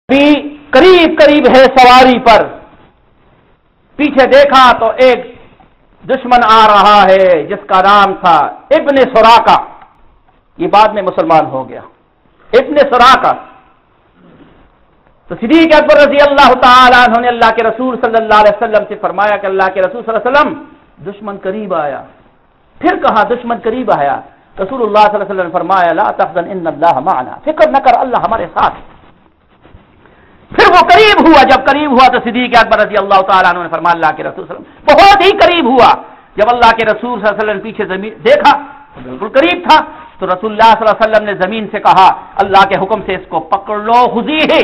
بھی قریب قریب ہے سواری پر، پیچھے دیکھا تو ایک دشمن آ رہا ہے جس کا نام تھا ابن سراقہ، یہ بعد میں مسلمان ہو گیا، ابن سراقہ۔ تو صدیق اکبر رضی اللہ تعالی عنہ نے اللہ کے رسول صلی اللہ علیہ وسلم سے فرمایا کہ اللہ کے رسول صلی اللہ علیہ وسلم دشمن قریب آیا۔ پھر کہا دشمن قریب آیا، رسول اللہ صلی اللہ علیہ وسلم نے فرمایا لا تحزن ان اللہ معنا، فکر نہ کر اللہ ہمارے ساتھ۔ پھر وہ قریب ہوا، جب قریب ہوا تو صدیق اکبر رضی اللہ تعالیٰ عنہ نے فرمایا اللہ کے رسول صلی اللہ علیہ وسلم بہت ہی قریب ہوا۔ جب اللہ کے رسول صلی اللہ علیہ وسلم پیچھے زمین دیکھا تو بالکل قریب تھا، تو رسول اللہ صلی اللہ علیہ وسلم نے زمین سے کہا اللہ کے حکم سے اس کو پکڑ لو، خذی ہے،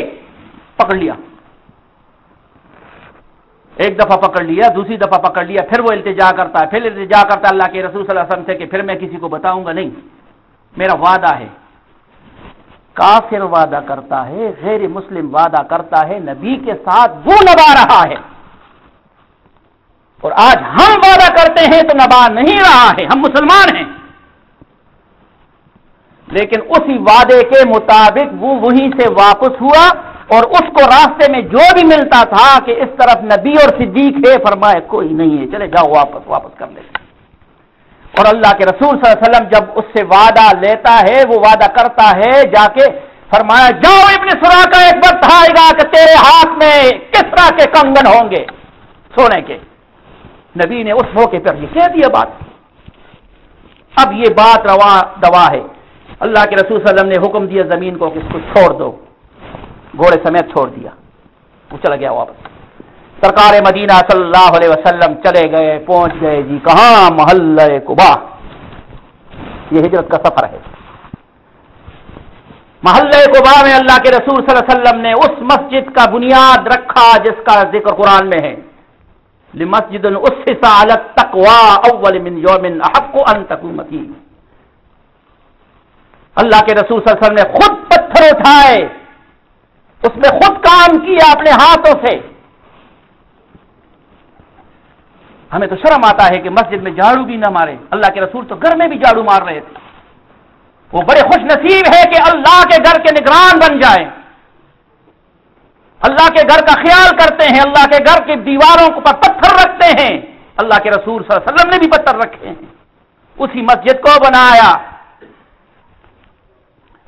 پکڑ لیا، ایک دفعہ پکڑ لیا، دوسری دفعہ پکڑ لیا، پھر وہ التجا کرتا ہے، پھر التجا کرتا ہے اللہ کے رسول صلی اللہ علیہ وسلم سے کہ پھر میں کسی کو بتاؤں گا نہیں، میرا وعدہ ہے۔ کافر وعدہ کرتا ہے، غیر مسلم وعدہ کرتا ہے، نبی کے ساتھ وہ نبھا رہا ہے، اور آج ہم وعدہ کرتے ہیں تو نبھا نہیں رہا ہے، ہم مسلمان ہیں، لیکن اسی وعدے کے مطابق وہ وہیں سے واپس ہوا، اور اس کو راستے میں جو بھی ملتا تھا کہ اس طرف نبی اور صدیق ہے، فرمایا کوئی نہیں ہے، چلے جاؤ واپس کر لیں۔ اور اللہ کے رسول صلی اللہ علیہ وسلم جب اس سے وعدہ لیتا ہے، وہ وعدہ کرتا ہے، جا کے فرمایا جاؤ ابن سراقہ، ایک وقت آئے گا کہ تیرے ہاتھ میں کسرا کے کنگن ہوں گے سونے کے۔ نبی نے اس موقع پر یہ کہہ دیا بات۔ اب یہ بات روا دوا ہے، اللہ کے رسول صلی اللہ علیہ وسلم نے حکم دیا زمین کو کہ اس کو چھوڑ دو، گھوڑے سمیت چھوڑ دیا، وہ چلا گیا واپس۔ سرکار مدینہ صلی اللہ علیہ وسلم چلے گئے، پہنچ گئے جی کہاں؟ محلہ قباء۔ یہ ہجرت کا سفر ہے۔ محلہ قباء میں اللہ کے رسول صلی اللہ علیہ وسلم نے اس مسجد کا بنیاد رکھا جس کا ذکر قرآن میں ہے، لمسجد اسس علی التقوی اول من یوم احق ان تقوم فیہ۔ اللہ کے رسول صلی اللہ علیہ وسلم نے خود پتھر اٹھائے، اس میں خود کام کیا اپنے ہاتھوں سے۔ ہمیں تو شرم آتا ہے کہ مسجد میں جھاڑو بھی نہ مارے، اللہ کے رسول تو گھر میں بھی جھاڑو مار رہے تھے۔ وہ بڑے خوش نصیب ہے کہ اللہ کے گھر کے نگران بن جائیں، اللہ کے گھر کا خیال کرتے ہیں، اللہ کے گھر کی دیواروں پر پتھر رکھتے ہیں۔ اللہ کے رسول صلی اللہ علیہ وسلم نے بھی پتھر رکھے ہیں، اسی مسجد کو بنایا،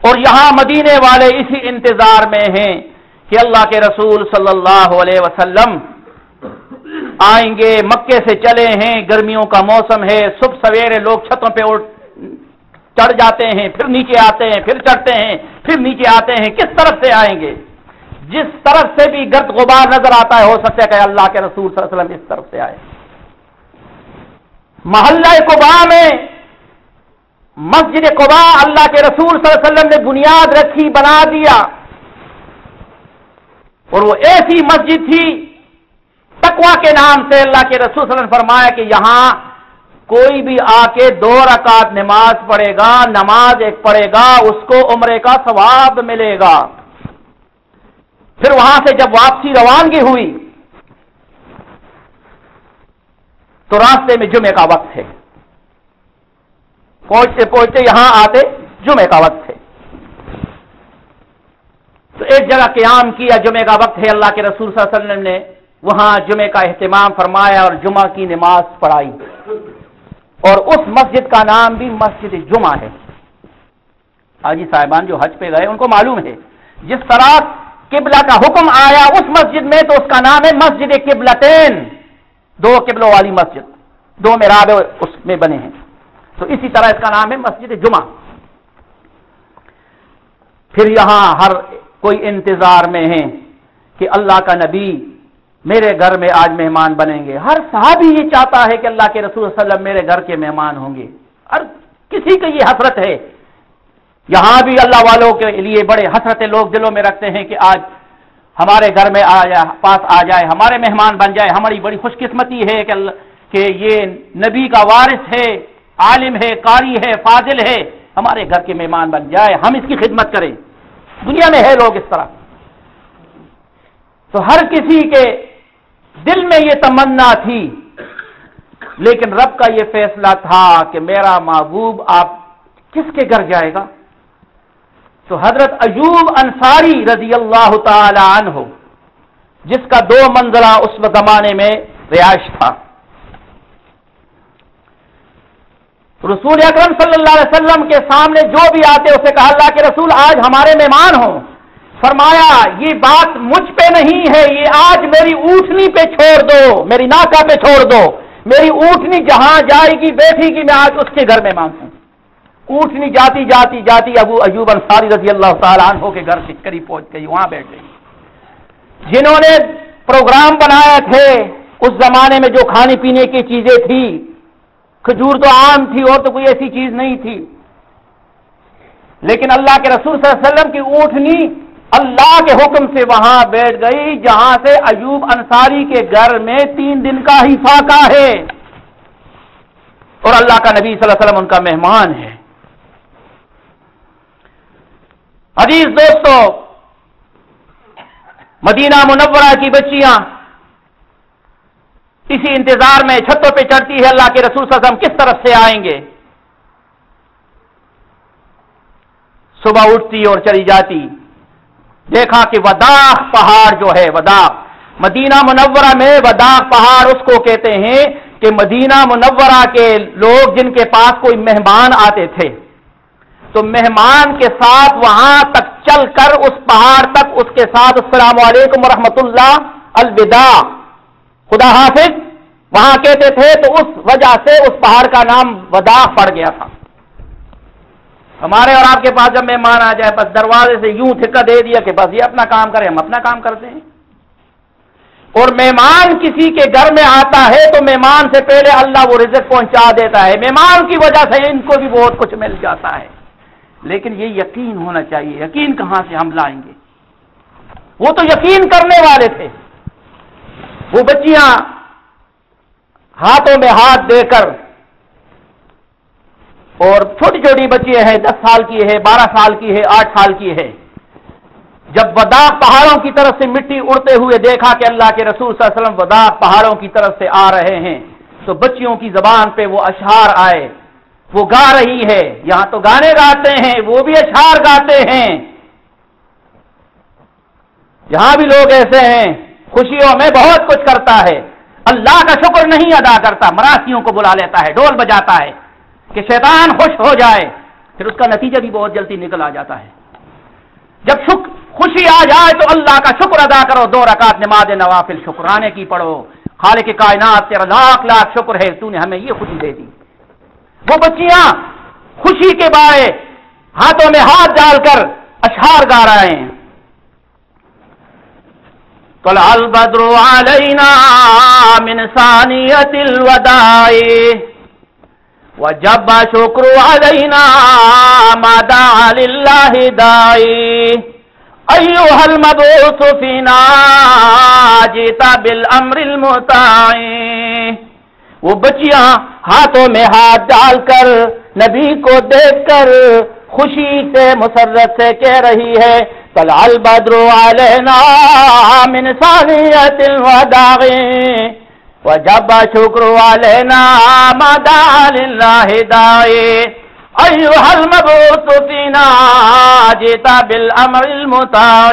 اور یہاں مدینے والے اسی انتظار میں ہیں کہ اللہ کے رسول صلی اللہ علیہ وسلم آئیں گے۔ مکے سے چلے ہیں، گرمیوں کا موسم ہے، صبح سویرے لوگ چھتوں پہ چڑھ جاتے ہیں، پھر نیچے آتے ہیں، پھر چڑھتے ہیں، پھر نیچے آتے ہیں۔ کس طرف سے آئیں گے؟ جس طرف سے بھی گرد غبار نظر آتا ہے، ہو سکتا ہے کہ اللہ کے رسول صلی اللہ علیہ وسلم اس طرف سے آئے۔ محلہ قباء میں مسجد قباء اللہ کے رسول صلی اللہ علیہ وسلم نے بنیاد رکھی، بنا دیا، اور وہ ایسی مسجد تھی تقویٰ کے نام سے۔ اللہ کے رسول صلی اللہ علیہ وسلم نے فرمایا کہ یہاں کوئی بھی آ کے 2 رکعت نماز پڑھے گا، نماز ایک پڑھے گا، اس کو عمرے کا ثواب ملے گا۔ پھر وہاں سے جب واپسی روانگی ہوئی تو راستے میں جمعے کا وقت ہے، پہنچتے پہنچتے یہاں آتے جمعے کا وقت ہے، تو ایک جگہ قیام کیا، جمعے کا وقت ہے، اللہ کے رسول صلی اللہ علیہ وسلم نے وہاں جمعے کا اہتمام فرمایا اور جمعہ کی نماز پڑھائی، اور اس مسجد کا نام بھی مسجد جمعہ ہے۔ حاجی صاحبان جو حج پہ گئے ان کو معلوم ہے، جس طرح قبلہ کا حکم آیا اس مسجد میں تو اس کا نام ہے مسجد قبلتین، 2 قبلوں والی مسجد، 2 محراب اس میں بنے ہیں، تو اسی طرح اس کا نام ہے مسجد جمعہ۔ پھر یہاں ہر کوئی انتظار میں ہے کہ اللہ کا نبی میرے گھر میں آج مہمان بنیں گے۔ ہر صحابی یہ چاہتا ہے کہ اللہ کے رسول صلی اللہ علیہ وسلم میرے گھر کے مہمان ہوں گے، ہر کسی کی یہ حسرت ہے۔ یہاں بھی اللہ والوں کے لیے بڑے حسرتیں لوگ دلوں میں رکھتے ہیں کہ آج ہمارے گھر میں پاس آ جائے، ہمارے مہمان بن جائے۔ ہماری بڑی خوش قسمتی ہے کہ یہ نبی کا وارث ہے، عالم ہے، قاری ہے، فاضل ہے، ہمارے گھر کے مہمان بن جائے، ہم اس کی خدمت کریں۔ دنیا میں ہے لوگ اس طرح، تو ہر کسی کے دل میں یہ تمنا تھی، لیکن رب کا یہ فیصلہ تھا کہ میرا محبوب آپ کس کے گھر جائے گا؟ تو تو حضرت ایوب انصاری رضی اللہ تعالی عنہ، جس کا 2 منزلہ اس زمانے میں رہائش تھا، رسول اکرم صلی اللہ علیہ وسلم کے سامنے جو بھی آتے اسے کہا اللہ کے رسول آج ہمارے مہمان ہوں، فرمایا یہ بات مجھ پہ نہیں ہے، یہ آج میری اونٹنی پہ چھوڑ دو، میری ناکہ پہ چھوڑ دو، میری اونٹنی جہاں جائے گی بیٹھے گی میں آج اس کے گھر میں مانگوں۔ اونٹنی جاتی جاتی جاتی ابو ایوب انصاری رضی اللہ تعالیٰ عنہ کے گھر کے قریب پہنچ گئی، وہاں بیٹھ گئی۔ جنہوں نے پروگرام بنایا تھے اس زمانے میں جو کھانے پینے کی چیزیں تھی، کھجور تو عام تھی اور تو کوئی ایسی چیز نہیں تھی، لیکن اللہ کے رسول صلی اللہ علیہ وسلم کی اونٹنی اللہ کے حکم سے وہاں بیٹھ گئی جہاں سے ایوب انصاری کے گھر میں 3 دن کا ہی فاقہ ہے، اور اللہ کا نبی صلی اللہ علیہ وسلم ان کا مہمان ہے۔ عزیز دوستو، مدینہ منورہ کی بچیاں اسی انتظار میں چھتوں پہ چڑھتی ہے اللہ کے رسول صلی اللہ علیہ وسلم کس طرف سے آئیں گے، صبح اٹھتی اور چلی جاتی، دیکھا کہ وداع پہاڑ جو ہے، وداع مدینہ منورہ میں وداع پہاڑ اس کو کہتے ہیں کہ مدینہ منورہ کے لوگ جن کے پاس کوئی مہمان آتے تھے تو مہمان کے ساتھ وہاں تک چل کر اس پہاڑ تک اس کے ساتھ السلام علیکم ورحمۃ اللہ، الوداع، خدا حافظ وہاں کہتے تھے، تو اس وجہ سے اس پہاڑ کا نام وداع پڑ گیا تھا۔ ہمارے اور آپ کے پاس جب مہمان آ جائے بس دروازے سے یوں ٹھکا دے دیا کہ بس یہ اپنا کام کرے، ہم اپنا کام کرتے ہیں، اور مہمان کسی کے گھر میں آتا ہے تو مہمان سے پہلے اللہ وہ رزق پہنچا دیتا ہے، مہمان کی وجہ سے ان کو بھی بہت کچھ مل جاتا ہے، لیکن یہ یقین ہونا چاہیے۔ یقین کہاں سے ہم لائیں گے؟ وہ تو یقین کرنے والے تھے۔ وہ بچیاں ہاتھوں میں ہاتھ دے کر، اور چھوٹی چھوٹی بچیاں ہیں، 10 سال کی ہے، 12 سال کی ہے، 8 سال کی ہے، جب وداع پہاڑوں کی طرف سے مٹی اڑتے ہوئے دیکھا کہ اللہ کے رسول صلی اللہ علیہ وسلم وداع پہاڑوں کی طرف سے آ رہے ہیں، تو بچیوں کی زبان پہ وہ اشعار آئے، وہ گا رہی ہے، یہاں تو گانے گاتے ہیں، وہ بھی اشعار گاتے ہیں، یہاں بھی لوگ ایسے ہیں خوشیوں میں بہت کچھ کرتا ہے، اللہ کا شکر نہیں ادا کرتا، مراسیوں کو بلا لیتا ہے، ڈول بجاتا ہے کہ شیطان خوش ہو جائے، پھر اس کا نتیجہ بھی بہت جلدی نکل آ جاتا ہے۔ جب خوشی آ جائے تو اللہ کا شکر ادا کرو، 2 رکعت نماز نوافل شکرانے کی پڑھو، خالق کائنات تیرا لاکھ لاکھ شکر ہے تو نے ہمیں یہ خوشی دے دی۔ وہ بچیاں خوشی کے بارے ہاتھوں میں ہاتھ ڈال کر اشعار گا رہے ہیں۔ طلع البدر علینا من ثانیۃ الوداع وجب شکر علینا ما دعا للہ داعی ایھا المبعوث فینا جئت بالامر المطاع۔ وہ بچیاں ہاتھوں میں ہاتھ ڈال کر نبی کو دیکھ کر خوشی سے مسرت سے کہہ رہی ہے طلع البدر علینا من ثانیۃ الوداع وجب شکر علینا ما دعا للہ داعی ایھا المبعوث فینا جئت بالامر المطاع۔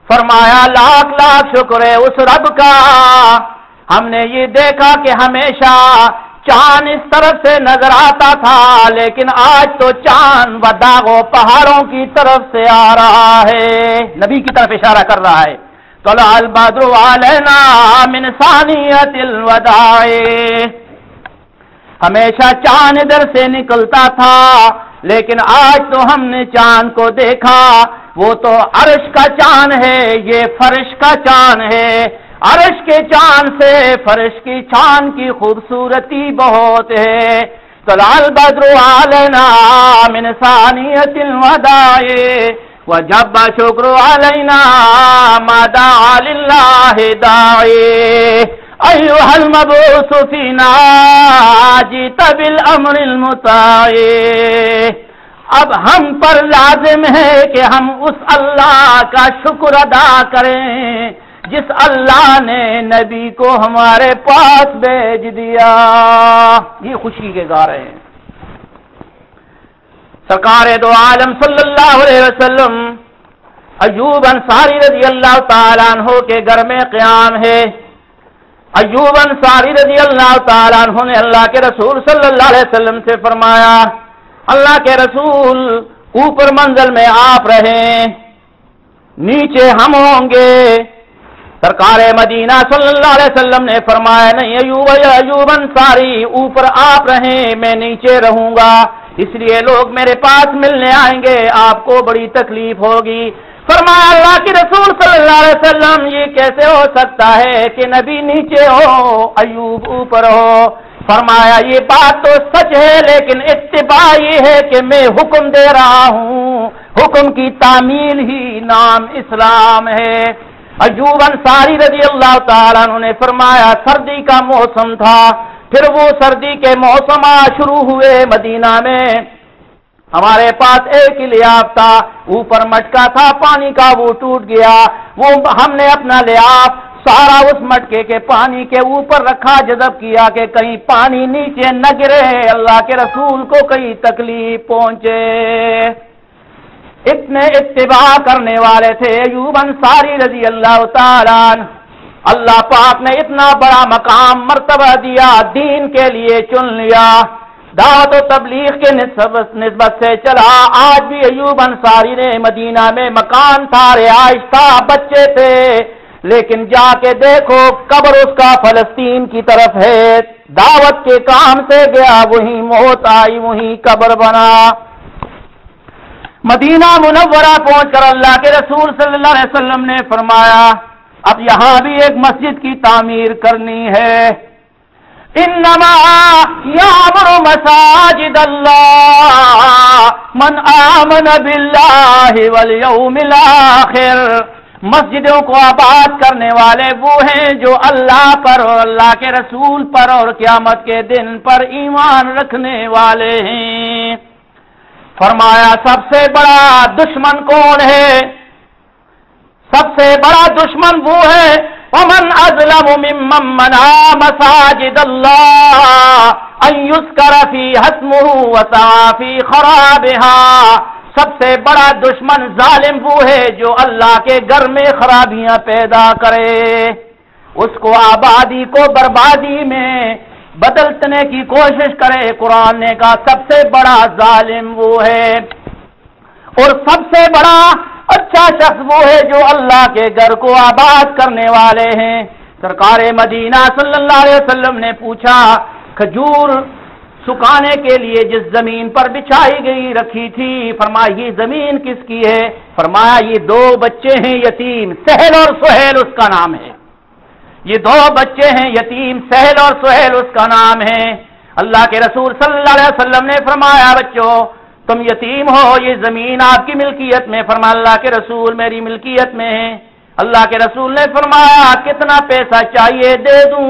فرمایا لاکھ لاکھ شکر ہے اس رب کا، ہم نے یہ دیکھا کہ ہمیشہ چاند اس طرف سے نظر آتا تھا، لیکن آج تو چاند وداع پہاڑوں کی طرف سے آ رہا ہے، نبی کی طرف اشارہ کر رہا ہے۔ طلع البدر علینا من ثانیۃ الوداع، ہمیشہ چاند ادھر سے نکلتا تھا، لیکن آج تو ہم نے چاند کو دیکھا، وہ تو عرش کا چاند ہے، یہ فرش کا چاند ہے، عرش کے چاند سے فرش کی چاند کی خوبصورتی بہت ہے۔ طلع البدر علینا من ثانیۃ الوداع وجب شکر علینا ما دعا للہ داعی ایھا المبعوث فینا جئت بالامر المطاع۔ اب ہم پر لازم ہے کہ ہم اس اللہ کا شکر ادا کریں جس اللہ نے نبی کو ہمارے پاس بھیج دیا۔ یہ خوشی کے گا رہے ہیں۔ سرکار دو عالم صلی اللہ علیہ وسلم ایوب انصاری رضی اللہ تعالیٰ عنہ کے گھر میں قیام ہے. ایوب انصاری رضی اللہ تعالیٰ عنہ نے اللہ کے رسول صلی اللہ علیہ وسلم سے فرمایا، اللہ کے رسول اوپر منزل میں آپ رہیں، نیچے ہم ہوں گے. سرکار مدینہ صلی اللہ علیہ وسلم نے فرمایا، نہیں ایوب انصاری، اوپر آپ رہیں، میں نیچے رہوں گا، اس لیے لوگ میرے پاس ملنے آئیں گے، آپ کو بڑی تکلیف ہوگی. فرمایا اللہ کے رسول صلی اللہ علیہ وسلم، یہ کیسے ہو سکتا ہے کہ نبی نیچے ہو ایوب اوپر ہو؟ فرمایا یہ بات تو سچ ہے، لیکن اتباع یہ ہے کہ میں حکم دے رہا ہوں، حکم کی تعمیل ہی نام اسلام ہے. ایوب انصاری رضی اللہ تعالیٰ عنہ نے فرمایا سردی کا موسم تھا، پھر وہ سردی کے موسم شروع ہوئے مدینہ میں. ہمارے پاس ایک ہی لیاف تھا، اوپر مٹکا تھا پانی کا، وہ ٹوٹ گیا. وہ ہم نے اپنا لیاف سارا اس مٹکے کے پانی کے اوپر رکھا، جذب کیا کہ کہیں پانی نیچے نہ گرے، اللہ کے رسول کو کہیں تکلیف پہنچے. اتنے اتباع کرنے والے تھے ایوب انصاری رضی اللہ تعالیٰ عنہ. اللہ پاک نے اتنا بڑا مقام مرتبہ دیا، دین کے لیے چن لیا، دعوت و تبلیغ کے نسبت سے چلا. آج بھی ایوب انصاری نے مدینہ میں مکان تھا، رہائش تھا، بچے تھے، لیکن جا کے دیکھو قبر اس کا فلسطین کی طرف ہے. دعوت کے کام سے گیا، وہیں موت آئی، وہیں قبر بنا. مدینہ منورہ پہنچ کر اللہ کے رسول صلی اللہ علیہ وسلم نے فرمایا اب یہاں بھی ایک مسجد کی تعمیر کرنی ہے. انما یعمر مساجد اللہ من آمن باللہ والیوم الآخر. مسجدوں کو آباد کرنے والے وہ ہیں جو اللہ پر اور اللہ کے رسول پر اور قیامت کے دن پر ایمان رکھنے والے ہیں. فرمایا سب سے بڑا دشمن کون ہے؟ سب سے بڑا دشمن وہ ہے ومن اظلم ممن منع مساجد اللہ ان یذکر فیہا اسمہ وسعی فی خرابها. سب سے بڑا دشمن ظالم وہ ہے جو اللہ کے گھر میں خرابیاں پیدا کرے، اس کو آبادی کو بربادی میں بدلنے کی کوشش کرے. قرآن نے کہا سب سے بڑا ظالم وہ ہے، اور سب سے بڑا اچھا شخص وہ ہے جو اللہ کے گھر کو آباد کرنے والے ہیں. سرکار مدینہ صلی اللہ علیہ وسلم نے پوچھا کھجور سکھانے کے لیے جس زمین پر بچھائی گئی رکھی تھی، فرمایا یہ زمین کس کی ہے؟ فرمایا یہ دو بچے ہیں یتیم، سہل اور سہیل اس کا نام ہے. یہ دو بچے ہیں یتیم، سہل اور سہیل اس کا نام ہے. اللہ کے رسول صلی اللہ علیہ وسلم نے فرمایا بچوں تم یتیم ہو، یہ زمین آپ کی ملکیت میں. فرمایا اللہ کے رسول میری ملکیت میں ہے. اللہ کے رسول نے فرمایا کتنا پیسہ چاہیے دے دوں؟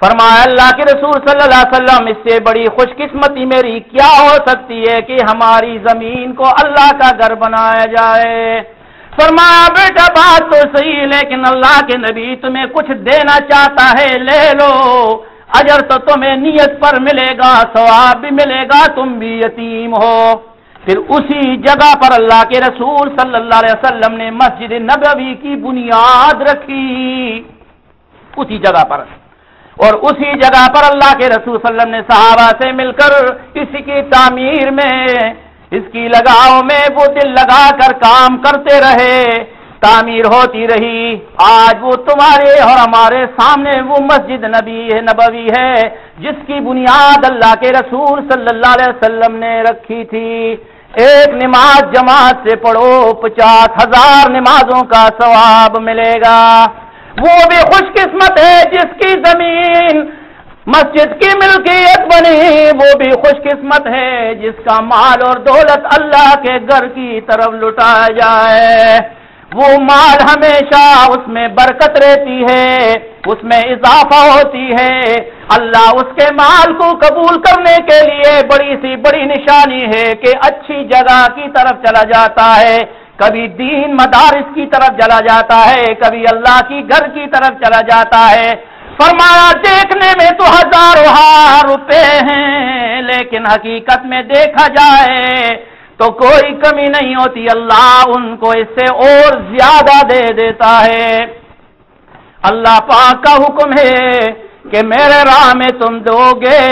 فرمایا اللہ کے رسول صلی اللہ علیہ وسلم اس سے بڑی خوش قسمتی میری کیا ہو سکتی ہے کہ ہماری زمین کو اللہ کا گھر بنایا جائے. فرمایا بیٹا بات تو صحیح، لیکن اللہ کے نبی تمہیں کچھ دینا چاہتا ہے، لے لو، اجر تو تمہیں نیت پر ملے گا، ثواب بھی ملے گا، تم بھی یتیم ہو. پھر اسی جگہ پر اللہ کے رسول صلی اللہ علیہ وسلم نے مسجد نبوی کی بنیاد رکھی، اسی جگہ پر. اور اسی جگہ پر اللہ کے رسول صلی اللہ علیہ وسلم نے صحابہ سے مل کر اسی کی تعمیر میں، اس کی لگاؤ میں وہ دل لگا کر کام کرتے رہے، تعمیر ہوتی رہی. آج وہ تمہارے اور ہمارے سامنے وہ مسجد نبوی ہے جس کی بنیاد اللہ کے رسول صلی اللہ علیہ وسلم نے رکھی تھی. ایک نماز جماعت سے پڑھو 50,000 نمازوں کا ثواب ملے گا. وہ بھی خوش قسمت ہے جس کی زمین مسجد کی ملکیت بنی، وہ بھی خوش قسمت ہے جس کا مال اور دولت اللہ کے گھر کی طرف لٹایا جائے. وہ مال ہمیشہ اس میں برکت رہتی ہے، اس میں اضافہ ہوتی ہے. اللہ اس کے مال کو قبول کرنے کے لیے بڑی سی بڑی نشانی ہے کہ اچھی جگہ کی طرف چلا جاتا ہے. کبھی دین مدارس کی طرف چلا جاتا ہے، کبھی اللہ کی گھر کی طرف چلا جاتا ہے. فرمایا دیکھنے میں تو ہزاروں روپے ہیں، لیکن حقیقت میں دیکھا جائے تو کوئی کمی نہیں ہوتی، اللہ ان کو اس سے اور زیادہ دے دیتا ہے۔ اللہ پاک کا حکم ہے کہ میرے راہ میں تم دو گے،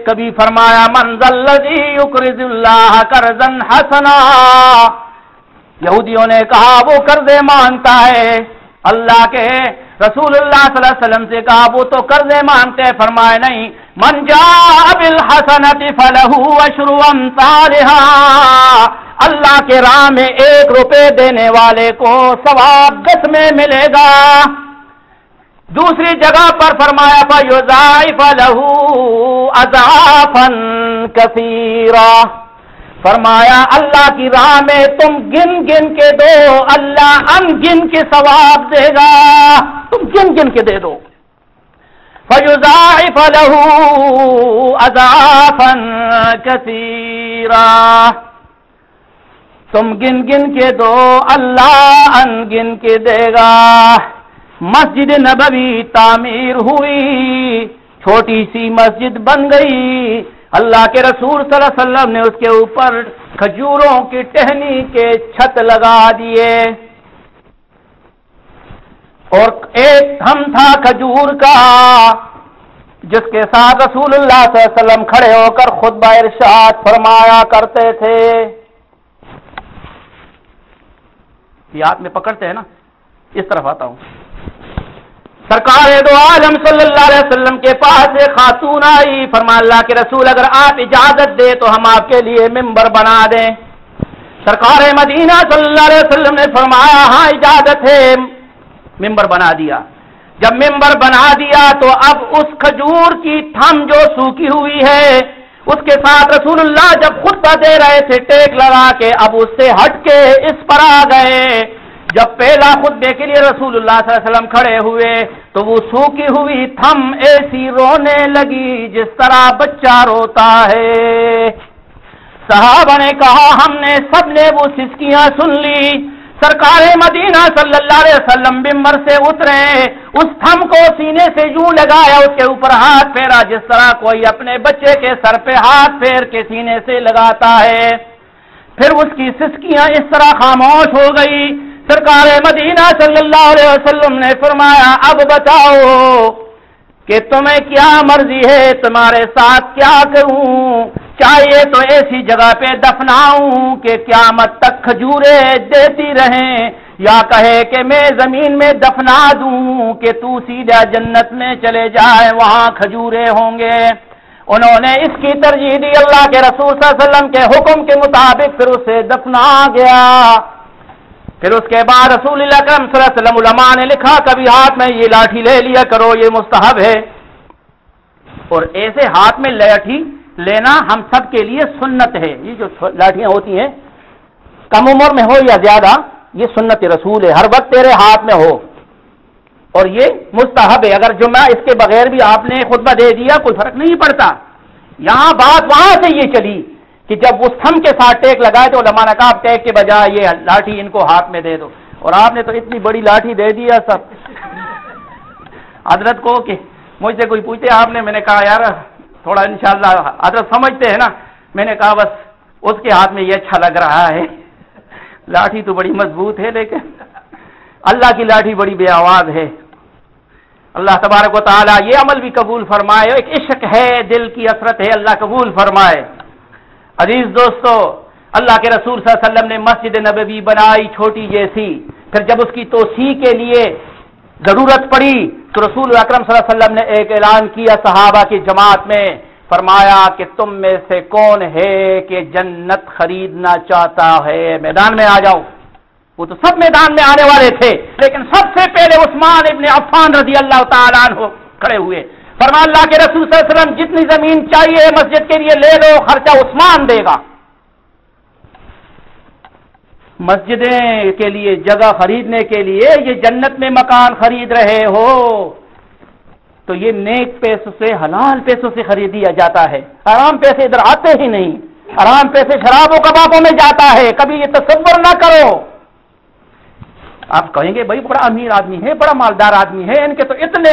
کبھی فرمایا من ذا الذی یقرض اللہ قرضا حسنا، یہودیوں نے کہا وہ قرضے مانگتا ہے، اللہ کے رسول اللہ صلی اللہ علیہ وسلم سے کہا وہ تو قرضے مانگتے ہیں، فرمائے نہیں، من جاء بالحسنۃ فلہ عشر امثالھا، اللہ کے راہ میں 1 روپے دینے والے کو ثواب 10 میں ملے گا۔ دوسری جگہ پر فرمایا فیضاعف لہ اضعافا کثیرا، فرمایا اللہ کی راہ میں تم گن گن کے دو، اللہ ان گن کے ثواب دے گا، تم گن گن کے دے دو۔ فیضاعف لہ اضعافا کثیرا، تم گن گن کے دو، اللہ ان گن کے دے گا۔ مسجد نبوی تعمیر ہوئی، چھوٹی سی مسجد بن گئی، اللہ کے رسول صلی اللہ علیہ وسلم نے اس کے اوپر کھجوروں کی ٹہنی کے چھت لگا دیے، اور ایک تھم تھا کھجور کا جس کے ساتھ رسول اللہ صلی اللہ علیہ وسلم کھڑے ہو کر خطبہ ارشاد فرمایا کرتے تھے۔ یہ ہاتھ میں پکڑتے ہیں نا، اس طرف آتا ہوں۔ سرکار دو عالم صلی اللہ علیہ وسلم کے پاس ایک خاتون آئی، فرمایا اللہ کے رسول اگر آپ اجازت دے تو ہم آپ کے لیے ممبر بنا دیں۔ سرکار مدینہ صلی اللہ علیہ وسلم نے فرمایا ہاں اجازت ہے، ممبر بنا دیا۔ جب ممبر بنا دیا تو اب اس کھجور کی تھم جو سوکھی ہوئی ہے اس کے ساتھ رسول اللہ جب خطبہ دے رہے تھے ٹیک لگا کے اب اس سے ہٹ کے اس پر آ گئے۔ جب پہلا خطبے کے لیے رسول اللہ صلی اللہ علیہ وسلم کھڑے ہوئے تو وہ سوکھی ہوئی تھم ایسی رونے لگی جس طرح بچہ روتا ہے۔ صحابہ نے کہا ہم نے سب نے وہ سسکیاں سن لی۔ سرکار مدینہ صلی اللہ علیہ وسلم ممبر سے اترے، اس تھم کو سینے سے یوں لگایا، اس کے اوپر ہاتھ پھیرا جس طرح کوئی اپنے بچے کے سر پہ ہاتھ پھیر کے سینے سے لگاتا ہے۔ پھر اس کی سسکیاں اس طرح خاموش ہو گئی۔ سرکار مدینہ صلی اللہ علیہ وسلم نے فرمایا اب بتاؤ کہ تمہیں کیا مرضی ہے، تمہارے ساتھ کیا کروں؟ چاہیے تو ایسی جگہ پہ دفناؤں کہ قیامت تک کھجوریں دیتی رہیں، یا کہے کہ میں زمین میں دفنا دوں کہ تو سیدھا جنت میں چلے جائے، وہاں کھجوریں ہوں گے۔ انہوں نے اس کی ترجیح دی، اللہ کے رسول صلی اللہ علیہ وسلم کے حکم کے مطابق پھر اسے دفنا گیا۔ پھر اس کے بعد رسول اللہ اکرم صلی اللہ علیہ وسلم علماء نے لکھا کبھی ہاتھ میں یہ لاٹھی لے لیا کرو، یہ مستحب ہے، اور ایسے ہاتھ میں لاٹھی لینا ہم سب کے لیے سنت ہے۔ یہ جو لاٹھیاں ہوتی ہیں کم عمر میں ہو یا زیادہ، یہ سنت رسول ہے، ہر وقت تیرے ہاتھ میں ہو، اور یہ مستحب ہے۔ اگر جمعہ اس کے بغیر بھی آپ نے خطبہ دے دیا کوئی فرق نہیں پڑتا۔ یہاں بات وہاں سے یہ چلی کہ جب اس تھم کے ساتھ ٹیک لگائے تو علماء نے کہا آپ ٹیک کے بجائے یہ لاٹھی ان کو ہاتھ میں دے دو، اور آپ نے تو اتنی بڑی لاٹھی دے دیا سب حضرت کو کہ مجھ سے کوئی پوچھتے آپ نے، میں نے کہا یار تھوڑا انشاءاللہ حضرت سمجھتے ہیں نا، میں نے کہا بس اس کے ہاتھ میں یہ اچھا لگ رہا ہے، لاٹھی تو بڑی مضبوط ہے لیکن اللہ کی لاٹھی بڑی بے آواز ہے۔ اللہ تبارک و تعالیٰ یہ عمل بھی قبول فرمائے، ایک عشق ہے، دل کی حسرت ہے، اللہ قبول فرمائے۔ عزیز دوستو، اللہ کے رسول صلی اللہ علیہ وسلم نے مسجد نبوی بنائی چھوٹی جیسی، پھر جب اس کی توسیع کے لیے ضرورت پڑی تو رسول اکرم صلی اللہ علیہ وسلم نے ایک اعلان کیا صحابہ کی جماعت میں، فرمایا کہ تم میں سے کون ہے کہ جنت خریدنا چاہتا ہے، میدان میں آ جاؤ۔ وہ تو سب میدان میں آنے والے تھے لیکن سب سے پہلے عثمان ابن عفان رضی اللہ تعالیٰ عنہ کھڑے ہوئے، فرمایا اللہ کے رسول صلی اللہ علیہ وسلم جتنی زمین چاہیے مسجد کے لیے لے لو، خرچہ عثمان دے گا۔ مسجدیں کے لیے جگہ خریدنے کے لیے یہ جنت میں مکان خرید رہے ہو تو یہ نیک پیسوں سے حلال پیسوں سے خریدیا جاتا ہے، حرام پیسے ادھر آتے ہی نہیں، حرام پیسے شراب و کبابوں میں جاتا ہے، کبھی یہ تصور نہ کرو۔ آپ کہیں گے بھائی بڑا امیر آدمی ہے، بڑا مالدار آدمی ہے، ان کے تو اتنے